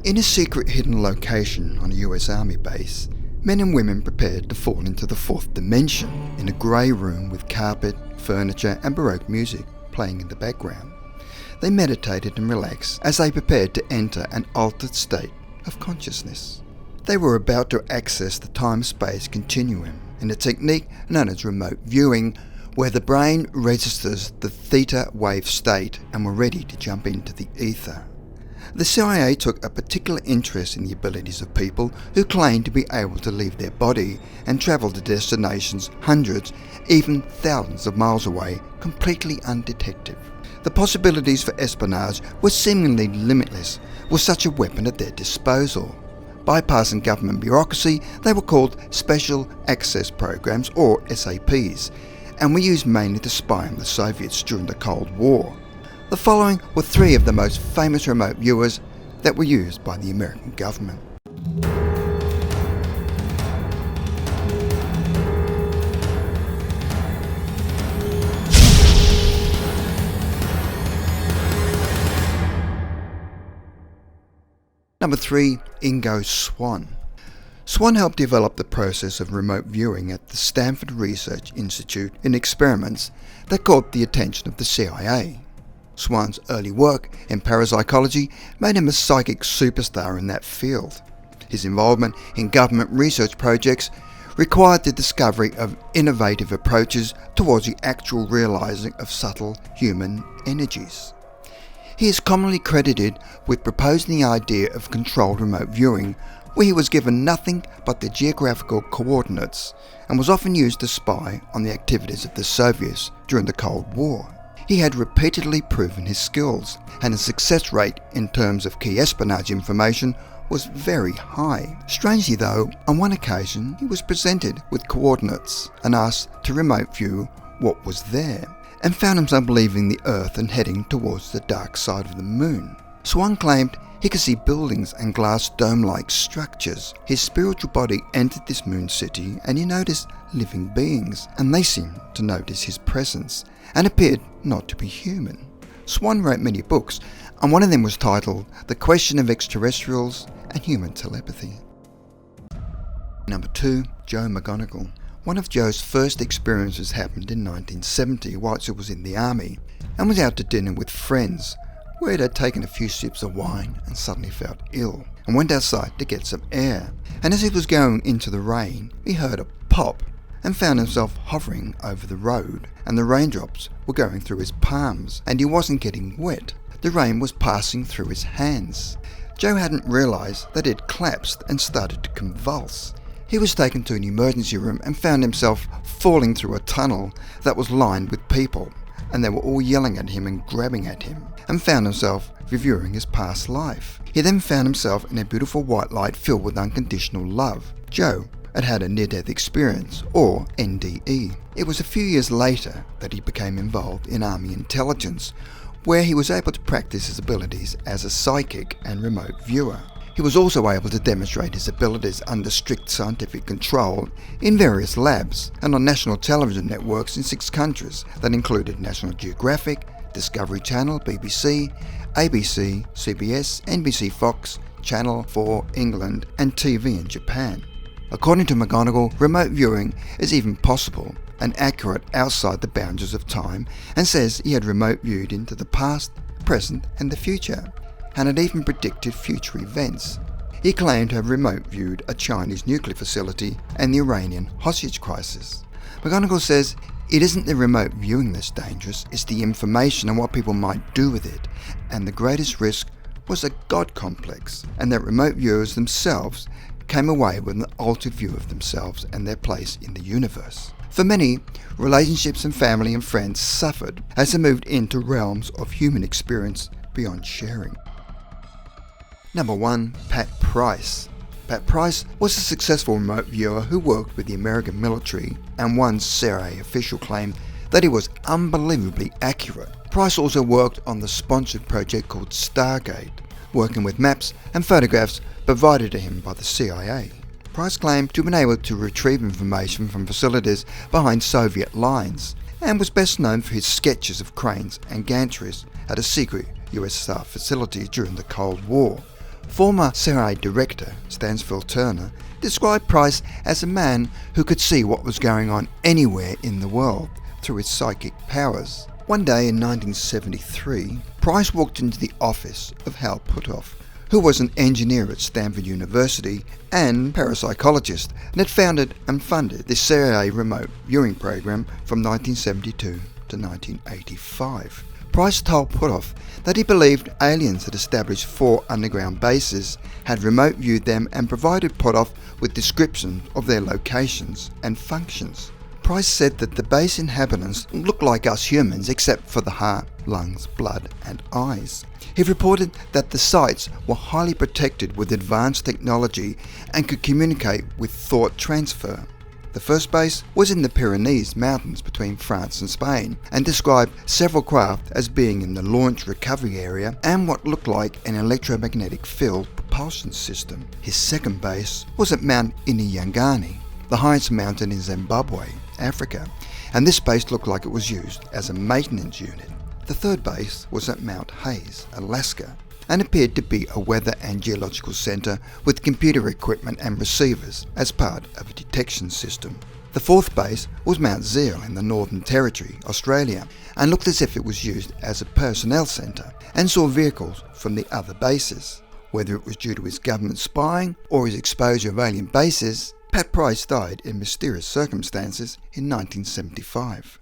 In a secret hidden location on a US Army base, men and women prepared to fall into the fourth dimension in a grey room with carpet, furniture and baroque music playing in the background. They meditated and relaxed as they prepared to enter an altered state of consciousness. They were about to access the time-space continuum in a technique known as remote viewing, where the brain registers the theta-wave state and were ready to jump into the ether. The CIA took a particular interest in the abilities of people who claimed to be able to leave their body and travel to destinations hundreds, even thousands of miles away, completely undetected. The possibilities for espionage were seemingly limitless with such a weapon at their disposal. Bypassing government bureaucracy, they were called Special Access Programs, or SAPs, and were used mainly to spy on the Soviets during the Cold War. The following were three of the most famous remote viewers that were used by the American government. Number 3. Ingo Swan. Swan helped develop the process of remote viewing at the Stanford Research Institute in experiments that caught the attention of the CIA. Swan's early work in parapsychology made him a psychic superstar in that field. His involvement in government research projects required the discovery of innovative approaches towards the actual realizing of subtle human energies. He is commonly credited with proposing the idea of controlled remote viewing, where he was given nothing but the geographical coordinates and was often used to spy on the activities of the Soviets during the Cold War. He had repeatedly proven his skills, and his success rate in terms of key espionage information was very high. Strangely though, on one occasion he was presented with coordinates and asked to remote view what was there, and found himself leaving the Earth and heading towards the dark side of the Moon. Swan claimed he could see buildings and glass dome-like structures. His spiritual body entered this moon city and he noticed living beings, and they seemed to notice his presence and appeared not to be human. Swan wrote many books, and one of them was titled The Question of Extraterrestrials and Human Telepathy. Number 2. Joe McGonagall. One of Joe's first experiences happened in 1970 whilst he was in the army and was out to dinner with friends, where he had taken a few sips of wine and suddenly felt ill and went outside to get some air. And as he was going into the rain, he heard a pop and found himself hovering over the road, and the raindrops were going through his palms and he wasn't getting wet. The rain was passing through his hands. Joe hadn't realised that it had collapsed and started to convulse. He was taken to an emergency room and found himself falling through a tunnel that was lined with people, and they were all yelling at him and grabbing at him, and found himself reviewing his past life. He then found himself in a beautiful white light filled with unconditional love. Joe had had a near-death experience, or NDE. It was a few years later that he became involved in Army intelligence, where he was able to practice his abilities as a psychic and remote viewer. He was also able to demonstrate his abilities under strict scientific control in various labs and on national television networks in 6 countries that included National Geographic, Discovery Channel, BBC, ABC, CBS, NBC Fox, Channel 4 England and TV in Japan. According to McGonagall, remote viewing is even possible and accurate outside the boundaries of time, and says he had remote viewed into the past, present and the future, and had even predicted future events. He claimed to have remote viewed a Chinese nuclear facility and the Iranian hostage crisis. McGonagall says it isn't the remote viewing that's dangerous, it's the information and what people might do with it, and the greatest risk was a God complex, and that remote viewers themselves came away with an altered view of themselves and their place in the universe. For many, relationships and family and friends suffered as they moved into realms of human experience beyond sharing. Number 1. Pat Price. Pat Price was a successful remote viewer who worked with the American military, and one CIA official claimed that he was unbelievably accurate. Price also worked on the sponsored project called Stargate, working with maps and photographs provided to him by the CIA. Price claimed to have been able to retrieve information from facilities behind Soviet lines, and was best known for his sketches of cranes and gantries at a secret USSR facility during the Cold War. Former CIA Director Stansfield Turner described Price as a man who could see what was going on anywhere in the world through his psychic powers. One day in 1973, Price walked into the office of Hal Puthoff, who was an engineer at Stanford University and parapsychologist, and had founded and funded the CIA remote viewing program from 1972 to 1985. Price told Puthoff that he believed aliens had established 4 underground bases, had remote viewed them, and provided Puthoff with descriptions of their locations and functions. Price said that the base inhabitants looked like us humans except for the heart, lungs, blood and eyes. He reported that the sites were highly protected with advanced technology and could communicate with thought transfer. The first base was in the Pyrenees Mountains between France and Spain, and described several craft as being in the launch recovery area and what looked like an electromagnetic field propulsion system. His second base was at Mount Inyangani, the highest mountain in Zimbabwe, Africa, and this base looked like it was used as a maintenance unit. The third base was at Mount Hayes, Alaska, and appeared to be a weather and geological centre with computer equipment and receivers as part of a detection system. The fourth base was Mount Zeil in the Northern Territory, Australia, and looked as if it was used as a personnel centre and saw vehicles from the other bases. Whether it was due to his government spying or his exposure of alien bases, Pat Price died in mysterious circumstances in 1975.